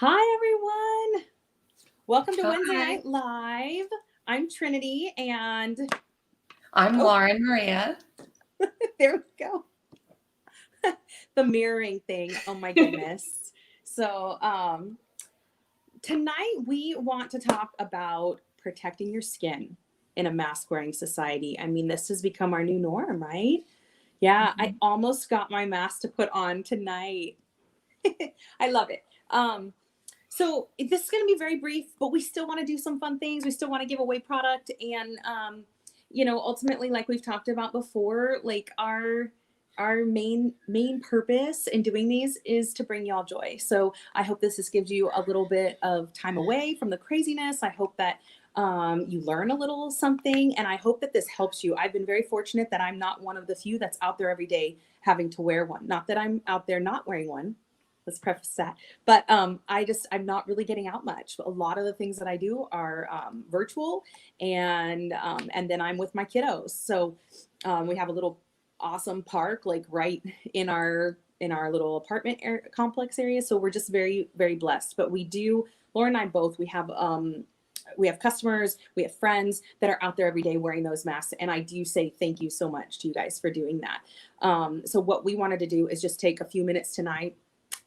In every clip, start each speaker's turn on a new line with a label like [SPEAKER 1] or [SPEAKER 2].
[SPEAKER 1] Hi, everyone. Welcome to Wednesday
[SPEAKER 2] Hi,
[SPEAKER 1] Night Live. I'm Trinity, and
[SPEAKER 2] I'm
[SPEAKER 1] oh,
[SPEAKER 2] Lauren Maria.
[SPEAKER 1] there we go. The mirroring thing. Oh my goodness. So, tonight we want to talk about protecting your skin in a mask wearing society. I mean, this has become our new norm, right? Yeah, I
[SPEAKER 2] Mhm.
[SPEAKER 1] almost got my mask to put on tonight. I love it. So this is going to be very brief, but we still want to do some fun things. We still want to give away product, and ultimately, like we've talked about before, like our main purpose in doing these is to bring y'all joy. So I hope this gives you a little bit of time away from the craziness. I hope that you learn a little something, and I hope that this helps you. I've been very fortunate that I'm not one of the few that's out there every day having to wear one. Not that I'm out there not wearing one. Let's preface that. But I'm not really getting out much. A lot of the things that I do are virtual, and then I'm with my kiddos. So we have a little awesome park like right in our little complex area. So we're just very very blessed. But we do, Laura and I both, we have customers, we have friends that are out there every day wearing those masks, and I do say thank you so much to you guys for doing that. So what we wanted to do is just take a few minutes tonight.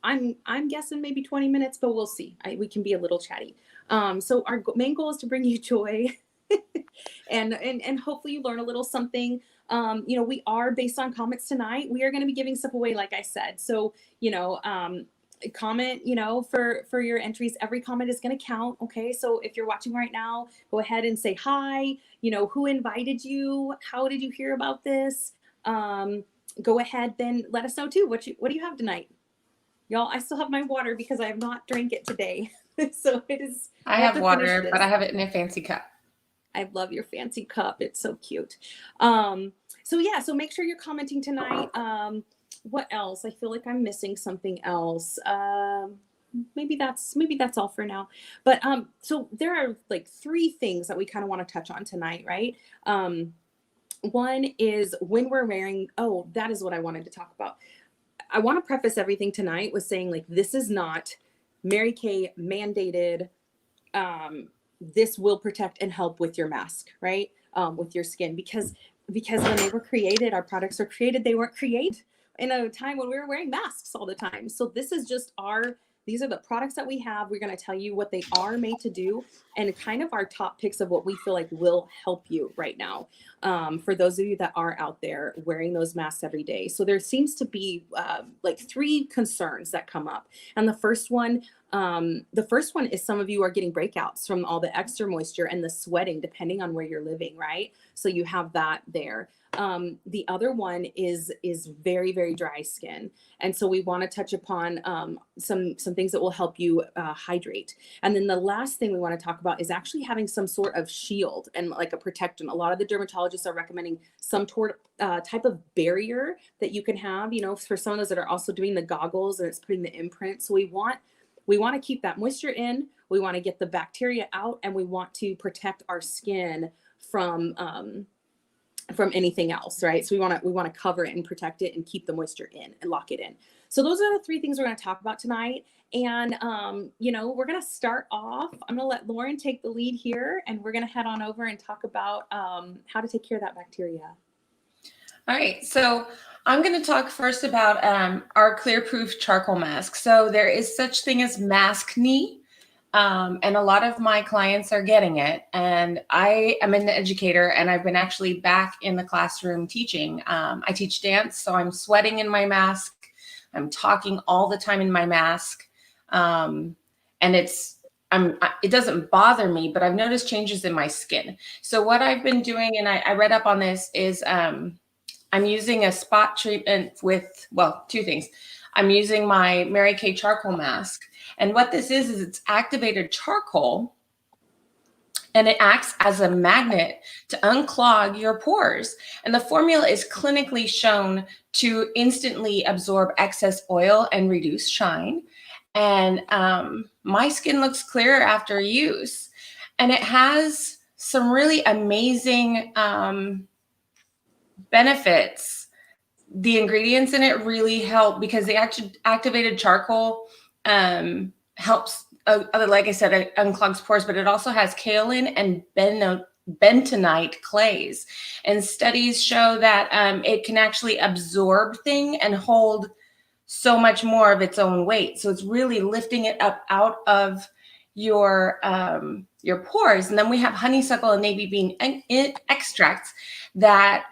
[SPEAKER 1] I'm guessing maybe 20 minutes, but we'll see. We can be a little chatty. So our main goal is to bring you joy, and hopefully you learn a little something. We are based on comments tonight. We are going to be giving stuff away, like I said. So comment for your entries. Every comment is going to count. Okay, so if you're watching right now, go ahead and say hi. Who invited you? How did you hear about this? Go ahead, then let us know too. What do you have tonight? Y'all, I still have my water because I have not drank it today. So it is,
[SPEAKER 2] I
[SPEAKER 1] I have
[SPEAKER 2] have
[SPEAKER 1] to finish
[SPEAKER 2] water, but I
[SPEAKER 1] this.
[SPEAKER 2] have it in a fancy cup.
[SPEAKER 1] I love your fancy cup. It's so cute. So make sure you're commenting tonight. What else? I feel like I'm missing something else. Maybe that's all for now. But so there are like three things that we kind of want to touch on tonight, right? One is when we're wearing, oh, that is what I wanted to talk about. I want to preface everything tonight with saying, like, this is not Mary Kay mandated. This will protect and help with your mask, right? With your skin, because when they were created, our products were created. They weren't created in a time when we were wearing masks all the time. So this is just these are the products that we have. We're going to tell you what they are made to do, and kind of our top picks of what we feel like will help you right now, for those of you that are out there wearing those masks every day. So there seems to be like three concerns that come up. And the first one is some of you are getting breakouts from all the extra moisture and the sweating, depending on where you're living, right? So you have that there. The other one is very very dry skin, and so we want to touch upon some things that will help you hydrate. And then the last thing we want to talk about is actually having some sort of shield and like a protectant. A lot of the dermatologists are recommending some type of barrier that you can have. For some of those that are also doing the goggles and it's putting the imprint. So we want to keep that moisture in, we want to get the bacteria out, and we want to protect our skin from anything else, right? So we want to cover it and protect it and keep the moisture in and lock it in. So those are the three things we're going to talk about tonight. And we're going to start off. I'm going to let Lauren take the lead here, and we're going to head on over and talk about how to take care of that bacteria.
[SPEAKER 2] All right, so I'm going to talk first about our Clear-Proof charcoal mask. So there is such thing as maskne, and a lot of my clients are getting it. And I am an educator, and I've been actually back in the classroom teaching. I teach dance, so I'm sweating in my mask. I'm talking all the time in my mask, and it doesn't bother me, but I've noticed changes in my skin. So what I've been doing, and I read up on this, is I'm using a spot treatment with, well, two things. I'm using my Mary Kay charcoal mask. And what this is it's activated charcoal, and it acts as a magnet to unclog your pores. And the formula is clinically shown to instantly absorb excess oil and reduce shine. And my skin looks clearer after use. And it has some really amazing benefits. The ingredients in it really help because the activated charcoal helps, like I said, it unclogs pores, but it also has kaolin and bentonite clays. And studies show that it can actually absorb thing and hold so much more of its own weight. So it's really lifting it up out of your pores. And then we have honeysuckle and navy bean extracts that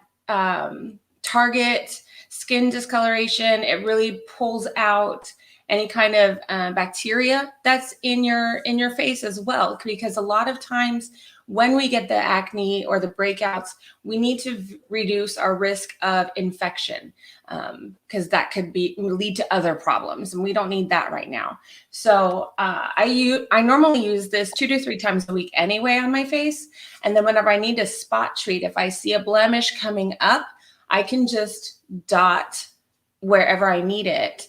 [SPEAKER 2] target skin discoloration. It really pulls out any kind of bacteria that's in your face as well, because a lot of times when we get the acne or the breakouts, we need to reduce our risk of infection, because that could lead to other problems, and we don't need that right now. So I normally use this 2 to 3 times a week anyway on my face, and then whenever I need to spot treat, if I see a blemish coming up, I can just dot wherever I need it.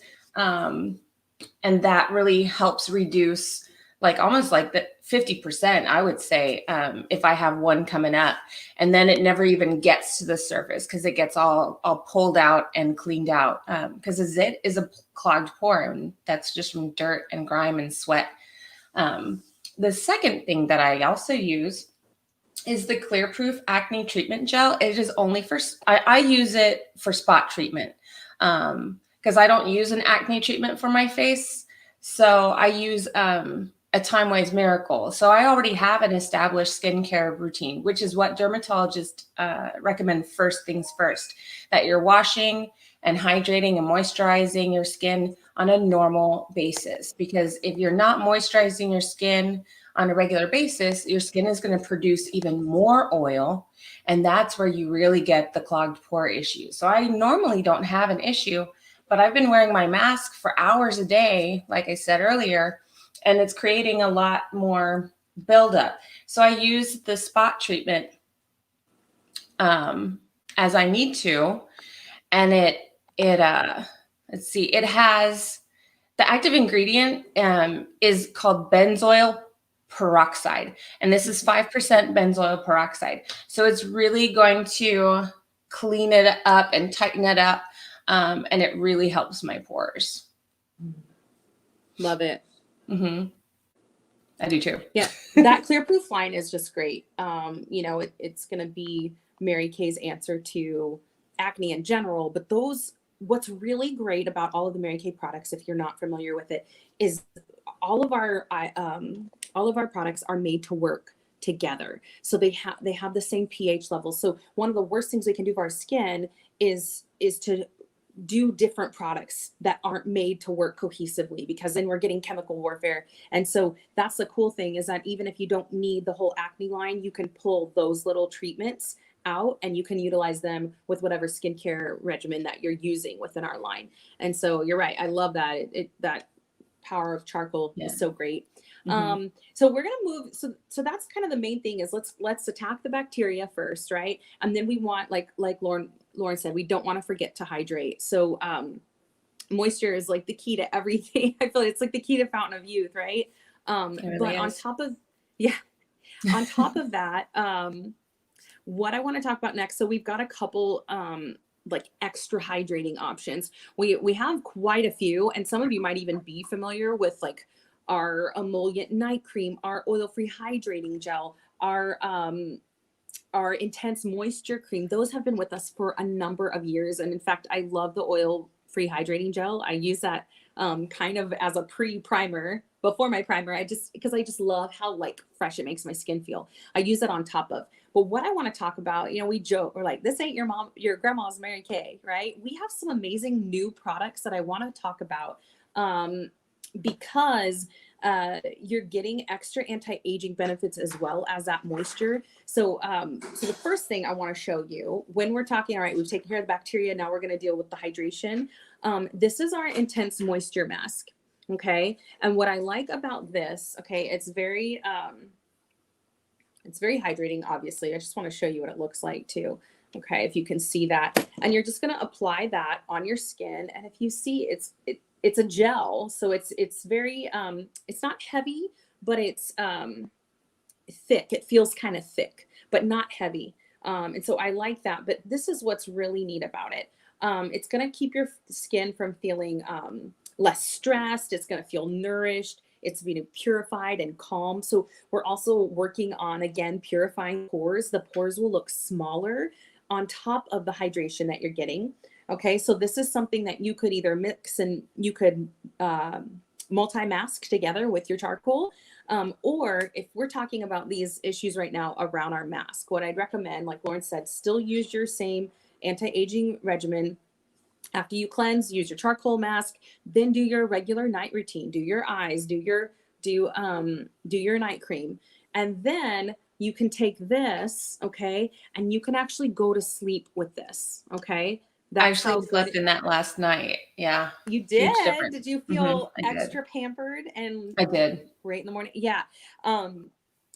[SPEAKER 2] And that really helps reduce, like almost like the 50%, I would say, if I have one coming up, and then it never even gets to the surface because it gets all pulled out and cleaned out, because a zit is a clogged pore, and that's just from dirt and grime and sweat. The second thing that I also use is the Clearproof Acne Treatment Gel. It is only for, I use it for spot treatment, because I don't use an acne treatment for my face. So I use a Time Wise Miracle. So I already have an established skincare routine, which is what dermatologists recommend first things first, that you're washing and hydrating and moisturizing your skin on a normal basis. Because if you're not moisturizing your skin on a regular basis, your skin is going to produce even more oil. And that's where you really get the clogged pore issue. So I normally don't have an issue, but I've been wearing my mask for hours a day, like I said earlier, and it's creating a lot more buildup. So I use the spot treatment as I need to. And let's see, it has, the active ingredient is called benzoyl peroxide. And this is 5% benzoyl peroxide. So it's really going to clean it up and tighten it up. And it really helps my pores.
[SPEAKER 1] Love it.
[SPEAKER 2] Mm-hmm. I do too.
[SPEAKER 1] Yeah, that Clearproof line is just great. It's going to be Mary Kay's answer to acne in general, but what's really great about all of the Mary Kay products, if you're not familiar with it, is all of our products are made to work together. So they have the same pH level. So one of the worst things we can do for our skin is to do different products that aren't made to work cohesively, because then we're getting chemical warfare. And so that's the cool thing, is that even if you don't need the whole acne line, you can pull those little treatments out and you can utilize them with whatever skincare regimen that you're using within our line. And so you're right. I love that. That power of charcoal is so great. Mm-hmm. So we're going to move. So that's kind of the main thing, is let's attack the bacteria first. Right. And then we want, like Lauren said, we don't want to forget to hydrate. So, moisture is like the key to everything. I feel like it's like the key to Fountain of Youth. Right. Really but is. on top of that, what I want to talk about next. So we've got a couple, like extra hydrating options. We have quite a few, and some of you might even be familiar with like our emollient night cream, our oil-free hydrating gel, our intense moisture cream. Those have been with us for a number of years. And in fact, I love the oil-free hydrating gel. I use that kind of as a pre-primer before my primer. Because I just love how like fresh it makes my skin feel. I use that on top of. But what I want to talk about, we joke, we're like, this ain't your grandma's Mary Kay, right? We have some amazing new products that I want to talk about, because you're getting extra anti-aging benefits as well as that moisture. So the first thing I want to show you, when we're talking, all right, we've taken care of the bacteria, now we're going to deal with the hydration. This is our intense moisture mask. Okay. And what I like about this, okay, it's very hydrating, obviously. I just want to show you what it looks like too. Okay. If you can see that, and you're just going to apply that on your skin. And if you see, it's a gel. So it's very, it's not heavy, but it's thick. It feels kind of thick, but not heavy. And so I like that, but this is what's really neat about it. It's going to keep your skin from feeling less stressed. It's going to feel nourished. It's being purified and calm. So we're also working on, again, purifying pores. The pores will look smaller on top of the hydration that you're getting. Okay, so this is something that you could either mix and you could multi-mask together with your charcoal. Or if we're talking about these issues right now around our mask, what I'd recommend, like Lauren said, still use your same anti-aging regimen. After you cleanse, use your charcoal mask, then do your regular night routine, do your eyes, do your night cream. And then you can take this, okay, and you can actually go to sleep with this, okay?
[SPEAKER 2] I
[SPEAKER 1] That's
[SPEAKER 2] actually
[SPEAKER 1] how good
[SPEAKER 2] slept in that last night. Yeah.
[SPEAKER 1] you
[SPEAKER 2] Huge
[SPEAKER 1] did.
[SPEAKER 2] difference.
[SPEAKER 1] Did you feel
[SPEAKER 2] I did.
[SPEAKER 1] extra pampered and
[SPEAKER 2] I did.
[SPEAKER 1] great in the morning? Yeah. Um,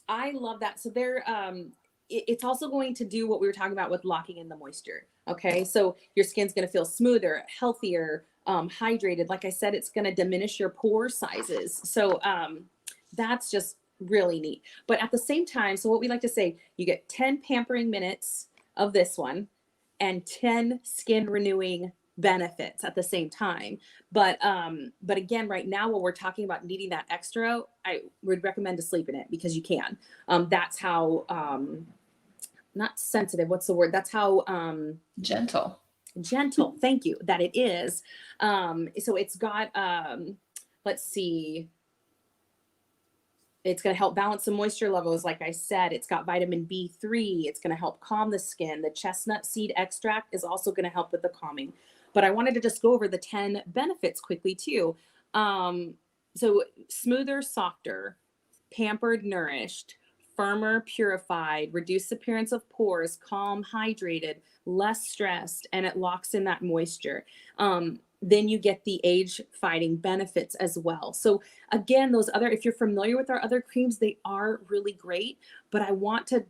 [SPEAKER 1] I love that. So it's also going to do what we were talking about with locking in the moisture. Okay. So your skin's going to feel smoother, healthier, hydrated. Like I said, it's going to diminish your pore sizes. So that's just really neat. But at the same time, so what we like to say, you get 10 pampering minutes of this one and 10 skin renewing benefits at the same time. But again, right now, when we're talking about needing that extra, I would recommend to sleep in it because you can. That's how not sensitive, what's the word? That's how
[SPEAKER 2] Gentle.
[SPEAKER 1] gentle, thank you, that it is. So it's got let's see, it's going to help balance the moisture levels. Like I said, it's got vitamin B3. It's going to help calm the skin. The chestnut seed extract is also going to help with the calming. But I wanted to just go over the 10 benefits quickly too. So smoother, softer, pampered, nourished, firmer, purified, reduced appearance of pores, calm, hydrated, less stressed, and it locks in that moisture. Then you get the age fighting benefits as well. So again, those other, if you're familiar with our other creams, they are really great, but I want to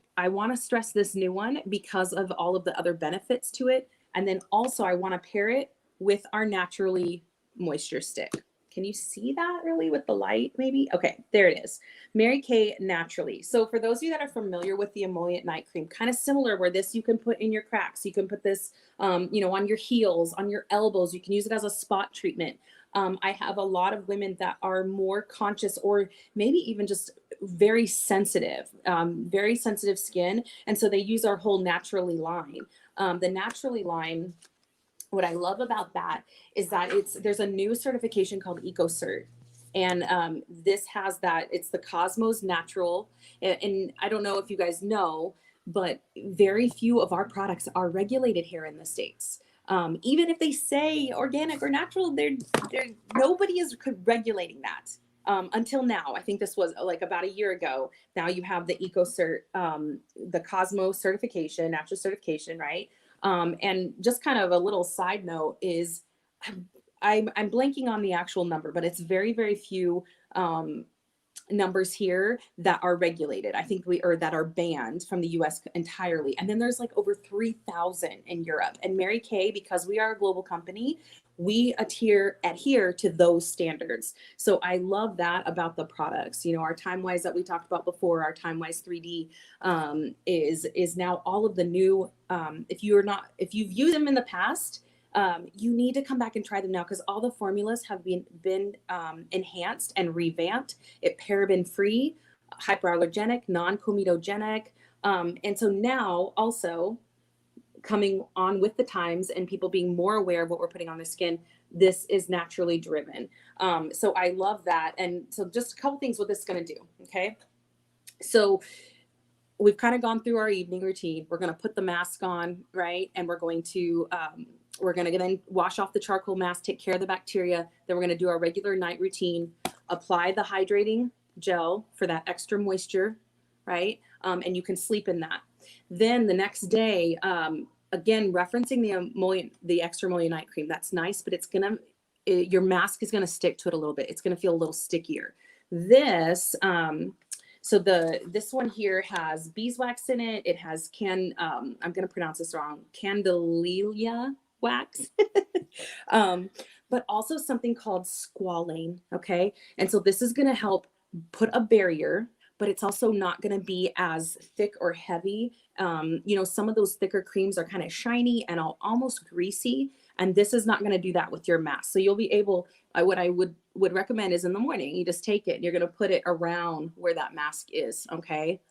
[SPEAKER 1] stress this new one because of all of the other benefits to it. And then also I want to pair it with our Naturally Moisture Stick. Can you see that really with the light maybe? Okay, there it is. Mary Kay Naturally. So for those of you that are familiar with the emollient night cream, kind of similar where this you can put in your cracks. You can put this, on your heels, on your elbows. You can use it as a spot treatment. I have a lot of women that are more conscious or maybe even just very sensitive skin. And so they use our whole Naturally line. The Naturally line, what I love about that is that there's a new certification called EcoCert. And this has that, it's the Cosmos Natural. And I don't know if you guys know, but very few of our products are regulated here in the States. Even if they say organic or natural, nobody is regulating that. Until now, I think this was like about a year ago. Now you have the EcoCert, the Cosmos certification, natural certification, right? And just kind of a little side note is I'm blanking on the actual number, but it's very, very few numbers here that are regulated. I think that are banned from the US entirely. And then there's like over 3,000 in Europe. And Mary Kay, because we are a global company, we adhere to those standards. So I love that about the products. Our TimeWise that we talked about before, our TimeWise 3D is now all of the new, if you've used them in the past, you need to come back and try them now because all the formulas have been enhanced and revamped. It paraben free, hypoallergenic, non-comedogenic. And so now also coming on with the times and people being more aware of what we're putting on their skin, this is naturally driven. So I love that. And so just a couple things what this is going to do. Okay. So we've kind of gone through our evening routine. We're going to put the mask on, right? And we're going to then wash off the charcoal mask, take care of the bacteria. Then we're going to do our regular night routine, apply the hydrating gel for that extra moisture, right? And you can sleep in that. Then the next day, again, referencing the extra emollient night cream, that's nice, but your mask is going to stick to it a little bit. It's going to feel a little stickier. This one here has beeswax in it. It has I'm going to pronounce this wrong, Candelilla wax, but also something called squalane. Okay. And so this is going to help put a barrier, but it's also not going to be as thick or heavy. Some of those thicker creams are kind of shiny and almost greasy. And this is not going to do that with your mask. So you'll be able, what I would recommend is in the morning, you just take it and you're going to put it around where that mask is. Okay.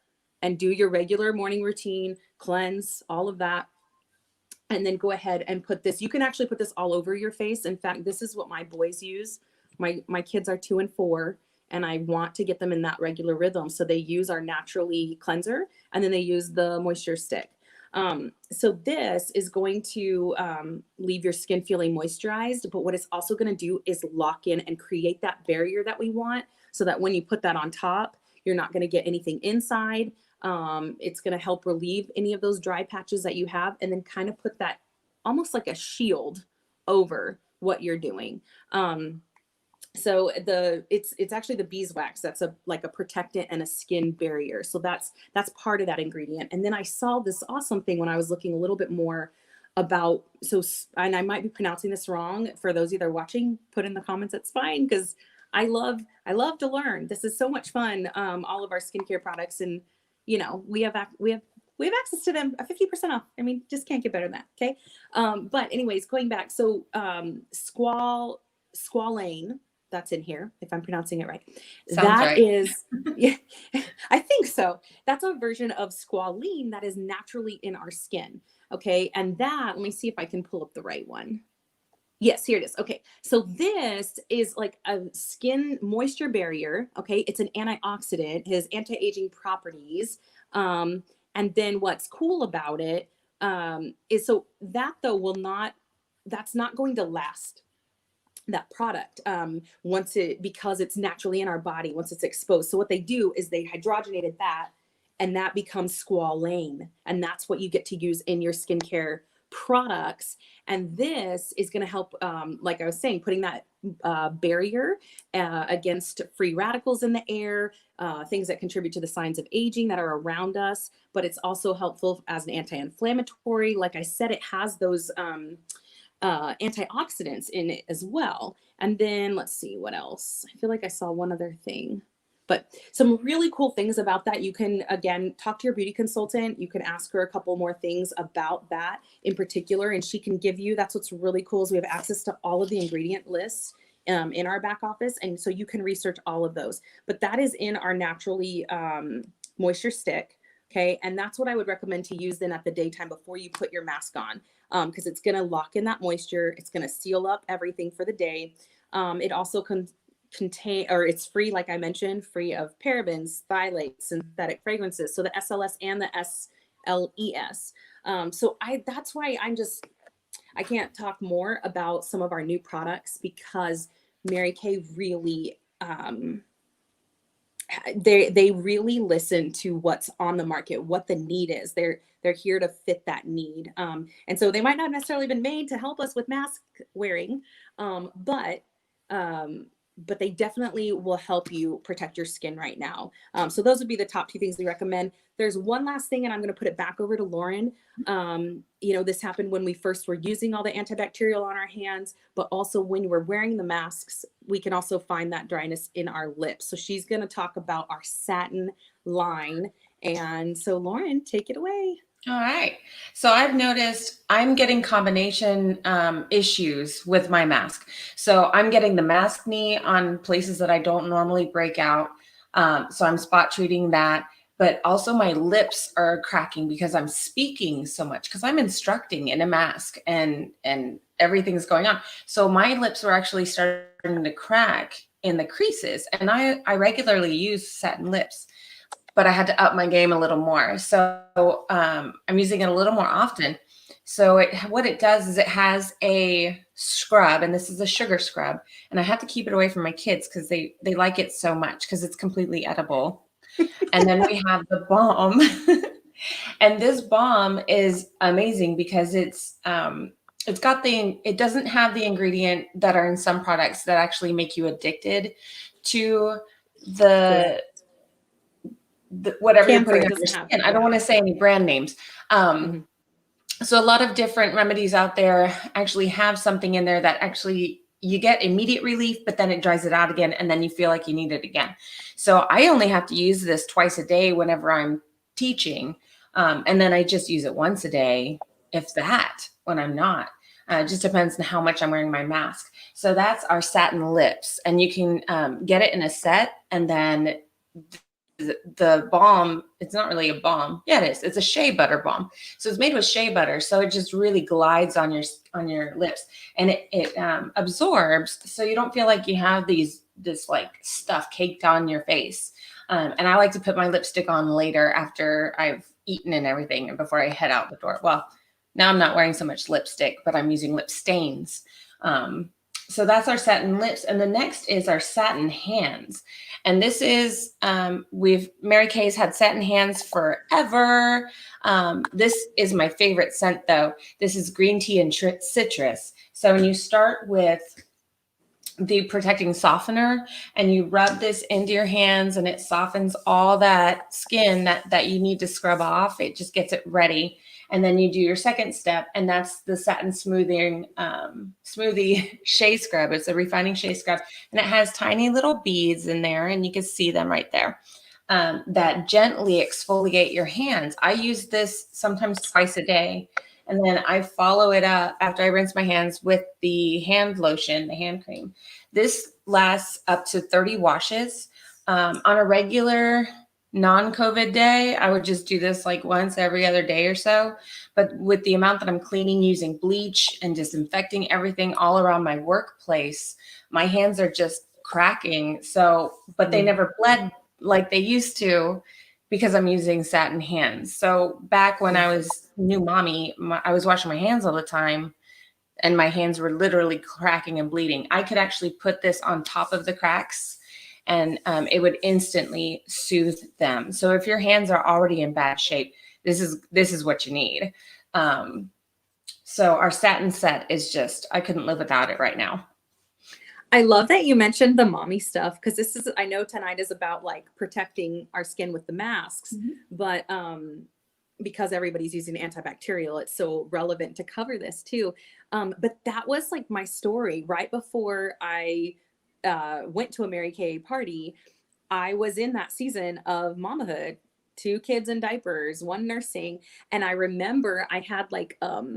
[SPEAKER 1] And do your regular morning routine, cleanse, all of that. And then go ahead and put this, you can actually put this all over your face. In fact, this is what my boys use. My kids are 2 and 4, and I want to get them in that regular rhythm. So they use our Naturally cleanser, and then they use the moisture stick. So this is going to leave your skin feeling moisturized, but what it's also going to do is lock in and create that barrier that we want, so that when you put that on top, you're not going to get anything inside. It's going to help relieve any of those dry patches that you have, and then kind of put that almost like a shield over what you're doing. So it's actually the beeswax that's like a protectant and a skin barrier. So that's part of that ingredient. And then I saw this awesome thing when I was looking a little bit more about, and I might be pronouncing this wrong. For those of you that are watching, put in the comments, that's fine, because I love to learn. This is so much fun. All of our skincare products, and we have access to them at 50% off. I mean, just can't get better than that. Okay. But anyways, going back. So squalane, that's in here, if I'm pronouncing it right.
[SPEAKER 2] Sounds
[SPEAKER 1] that
[SPEAKER 2] right.
[SPEAKER 1] is, yeah, I think so. That's a version of squalene that is naturally in our skin. Okay. And that, let me see if I can pull up the right one. Yes, here it is. Okay. So this is like a skin moisture barrier. Okay. It's an antioxidant, it has anti-aging properties. And then what's cool about it is, so that though that's not going to last, that product, because it's naturally in our body, once it's exposed. So what they do is they hydrogenated that, and that becomes squalane. And that's what you get to use in your skincare products. And this is going to help, like I was saying, putting that barrier against free radicals in the air, things that contribute to the signs of aging that are around us. But it's also helpful as an anti-inflammatory. Like I said, it has those antioxidants in it as well. And then let's see what else. I feel like I saw one other thing, but some really cool things about that. You can, again, talk to your beauty consultant. You can ask her a couple more things about that in particular, and she can give you, that's what's really cool, is we have access to all of the ingredient lists in our back office. And so you can research all of those, but that is in our Naturally moisture stick. Okay. And that's what I would recommend to use then at the daytime before you put your mask on, because it's going to lock in that moisture. It's going to seal up everything for the day. It also contain, or it's free, like I mentioned, free of parabens, phthalates, synthetic fragrances. So the SLS and the SLES. So that's why I can't talk more about some of our new products, because Mary Kay really, they really listen to what's on the market, what the need is. They're here to fit that need. And so they might not necessarily been made to help us with mask wearing, but they definitely will help you protect your skin right now. So those would be the top 2 things we recommend. There's one last thing, and I'm going to put it back over to Lauren. This happened when we first were using all the antibacterial on our hands, but also when we're wearing the masks, we can also find that dryness in our lips. So she's going to talk about our satin line. And so Lauren, take it away.
[SPEAKER 2] All right. So I've noticed I'm getting combination issues with my mask. So I'm getting the mask knee on places that I don't normally break out. So I'm spot treating that. But also my lips are cracking because I'm speaking so much, because I'm instructing in a mask and everything's going on. So my lips were actually starting to crack in the creases. And I regularly use satin lips, but I had to up my game a little more. So I'm using it a little more often. So what it does is it has a scrub, and this is a sugar scrub, and I have to keep it away from my kids because they like it so much because it's completely edible. And then we have the balm. And this balm is amazing because it doesn't have the ingredient that are in some products that actually make you addicted to the whatever you're putting on your skin. I don't want to say any brand names. So a lot of different remedies out there actually have something in there that actually you get immediate relief, but then it dries it out again, and then you feel like you need it again. So I only have to use this twice a day whenever I'm teaching. And then I just use it once a day, if that, when I'm not. It just depends on how much I'm wearing my mask. So that's our satin lips, and you can get it in a set, and then the balm, it's not really a balm. Yeah, it is. It's a shea butter balm. So it's made with shea butter. So it just really glides on your lips, and it absorbs. So you don't feel like you have this like stuff caked on your face. And I like to put my lipstick on later after I've eaten and everything and before I head out the door. Well, now I'm not wearing so much lipstick, but I'm using lip stains. So that's our satin lips. And the next is our satin hands. And this is, Mary Kay's had satin hands forever. This is my favorite scent though. This is green tea and citrus. So when you start with the protecting softener and you rub this into your hands and it softens all that skin that you need to scrub off, it just gets it ready. And then you do your second step, and that's the satin smoothie shea scrub. It's a refining shea scrub, and it has tiny little beads in there, and you can see them right there, that gently exfoliate your hands. I use this sometimes twice a day, and then I follow it up after I rinse my hands with the hand lotion, the hand cream. This lasts up to 30 washes. On a regular non-COVID day, I would just do this like once every other day or so. But with the amount that I'm cleaning using bleach and disinfecting everything all around my workplace, my hands are just cracking. So, but they never bled like they used to because I'm using satin hands. So back when I was new mommy, I was washing my hands all the time and my hands were literally cracking and bleeding. I could actually put this on top of the cracks and it would instantly soothe them. So if your hands are already in bad shape, this is what you need. So our satin set is just, I couldn't live without it right now.
[SPEAKER 1] I love that you mentioned the mommy stuff, because this is, I know tonight is about like protecting our skin with the masks, but because everybody's using antibacterial, it's so relevant to cover this too. But that was like my story right before I went to a Mary Kay party. I was in that season of mamahood, 2 kids in diapers, 1 nursing. And I remember I had like that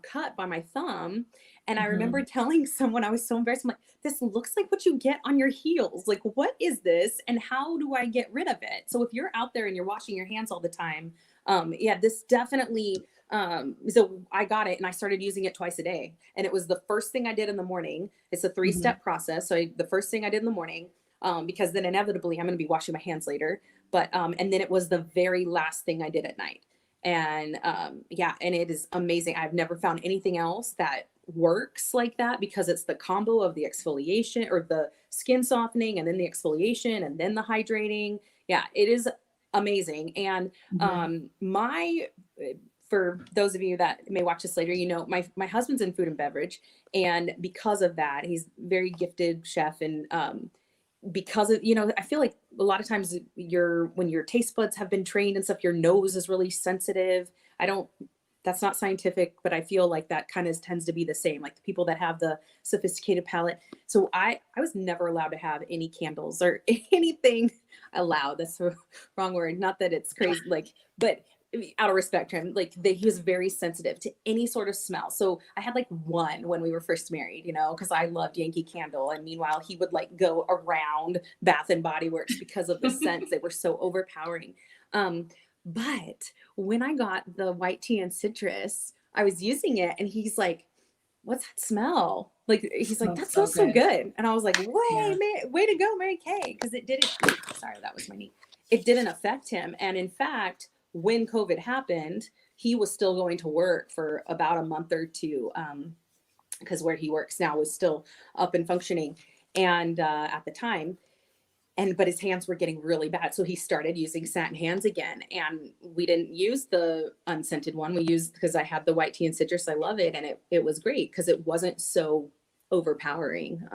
[SPEAKER 1] cut by my thumb. And I remember telling someone, I was so embarrassed. I'm like, this looks like what you get on your heels. Like, what is this? And how do I get rid of it? So if you're out there and you're washing your hands all the time, yeah, this definitely, so I got it and I started using it twice a day. And it was the first thing I did in the morning. It's a 3-step process. So the first thing I did in the morning, because then inevitably I'm going to be washing my hands later. But, and then it was the very last thing I did at night. And yeah, and it is amazing. I've never found anything else that works like that, because it's the combo of the exfoliation or the skin softening and then the exfoliation and then the hydrating. Yeah, it is amazing. And for those of you that may watch this later, you know, my husband's in food and beverage, and because of that, he's very gifted chef. And because of, you know, I feel like a lot of times when your taste buds have been trained and stuff, your nose is really sensitive. That's not scientific, but I feel like that kind of tends to be the same, like the people that have the sophisticated palate. So I was never allowed to have any candles or anything allowed. That's the wrong word. Not that it's crazy, like, but out of respect to him, like he was very sensitive to any sort of smell. So I had like 1 when we were first married, you know, because I loved Yankee Candle. And meanwhile, he would like go around Bath and Body Works because of the scents. They were so overpowering. But when I got the white tea and citrus, I was using it and he's like, what's that smell? Like, he's like, that smells so good. And I was like, way to go, Mary Kay. Because it didn't, sorry, that was my knee. It didn't affect him. And in fact, when COVID happened, he was still going to work for about a month or 2, because where he works now was still up and functioning. And at the time, but his hands were getting really bad. So he started using satin hands again. And we didn't use the unscented one. We used, because I had the white tea and citrus. I love it. And it was great because it wasn't so overpowering.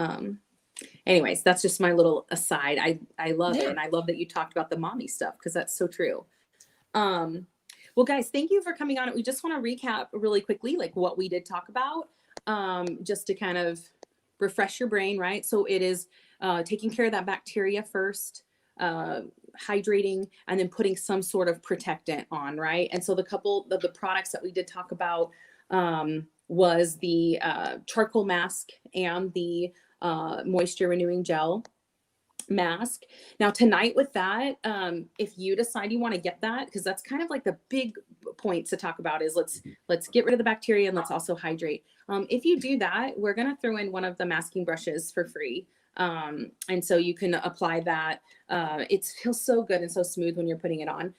[SPEAKER 1] Anyways, that's just my little aside. I love it. And I love that you talked about the mommy stuff, because that's so true. Well, guys, thank you for coming on. We just want to recap really quickly, like what we did talk about, just to kind of refresh your brain, right? So it is taking care of that bacteria first, hydrating, and then putting some sort of protectant on, right? And so the couple of the products that we did talk about was the charcoal mask and the moisture renewing gel mask. Now tonight with that, if you decide you want to get that, because that's kind of like the big points to talk about is let's get rid of the bacteria and let's also hydrate. If you do that, we're going to throw in one of the masking brushes for free. And so you can apply that. It feels so good and so smooth when you're putting it on.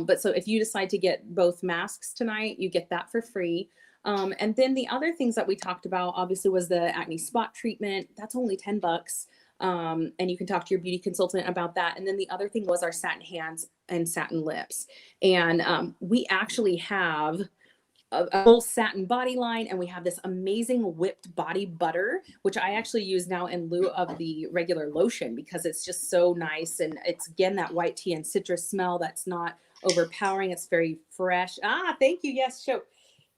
[SPEAKER 1] But so if you decide to get both masks tonight, you get that for free. And then the other things that we talked about obviously was the acne spot treatment. That's only $10. And you can talk to your beauty consultant about that. And then the other thing was our satin hands and satin lips. And we actually have a whole satin body line, and we have this amazing whipped body butter, which I actually use now in lieu of the regular lotion because it's just so nice. And it's, again, that white tea and citrus smell that's not overpowering. It's very fresh. Thank you. Yes, show.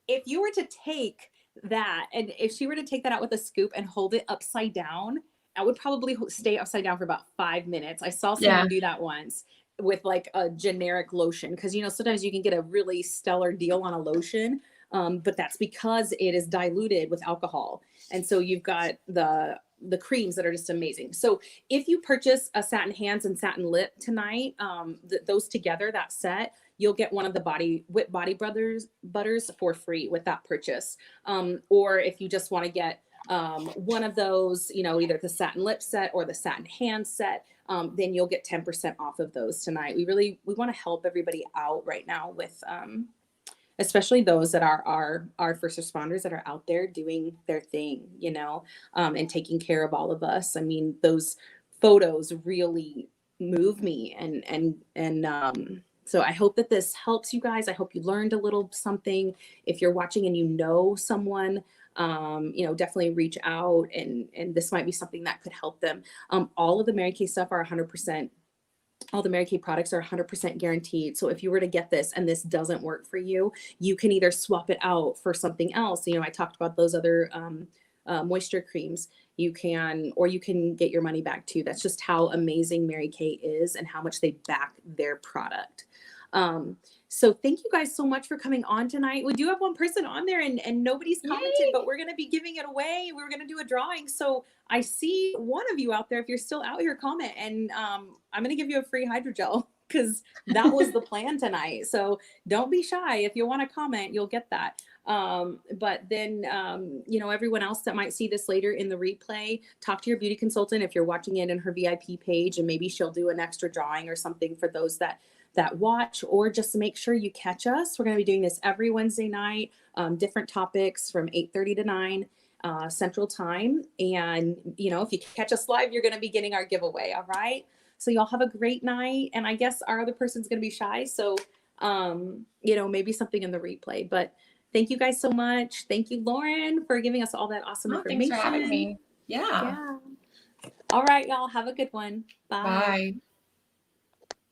[SPEAKER 1] If you were to take that, and if she were to take that out with a scoop and hold it upside down, I would probably stay upside down for about 5 minutes. I saw someone do that once with like a generic lotion, because sometimes you can get a really stellar deal on a lotion, but that's because it is diluted with alcohol. And so you've got the creams that are just amazing. So if you purchase a satin hands and satin lip tonight, those together, that set, you'll get one of the Whip Body butters for free with that purchase. Or if you just want to get one of those, either the satin lip set or the satin hand set, then you'll get 10% off of those tonight. We want to help everybody out right now with, especially those that are our first responders that are out there doing their thing, and taking care of all of us. I mean, those photos really move me, and so I hope that this helps you guys. I hope you learned a little something. If you're watching and you know someone, definitely reach out, and this might be something that could help them. All of the Mary Kay stuff are 100%. All the Mary Kay products are 100% guaranteed. So if you were to get this and this doesn't work for you, you can either swap it out for something else. I talked about those other moisture creams. You can get your money back too. That's just how amazing Mary Kay is and how much they back their product. So thank you guys so much for coming on tonight. We do have one person on there and nobody's commented, but we're going to be giving it away. We're going to do a drawing. So I see one of you out there. If you're still out here, comment, and I'm going to give you a free hydrogel because that was the plan tonight. So don't be shy. If you want to comment, you'll get that. But then, everyone else that might see this later in the replay, talk to your beauty consultant if you're watching it in her VIP page, and maybe she'll do an extra drawing or something for those that watch, or just make sure you catch us. We're going to be doing this every Wednesday night, different topics from 8:30 to 9 Central Time. And, if you catch us live, you're going to be getting our giveaway. All right. So y'all have a great night. And I guess our other person's going to be shy. So, maybe something in the replay, but thank you guys so much. Thank you, Lauren, for giving us all that awesome information.
[SPEAKER 2] Thanks for having me. Yeah.
[SPEAKER 1] All right, y'all have a good one. Bye.
[SPEAKER 2] Bye.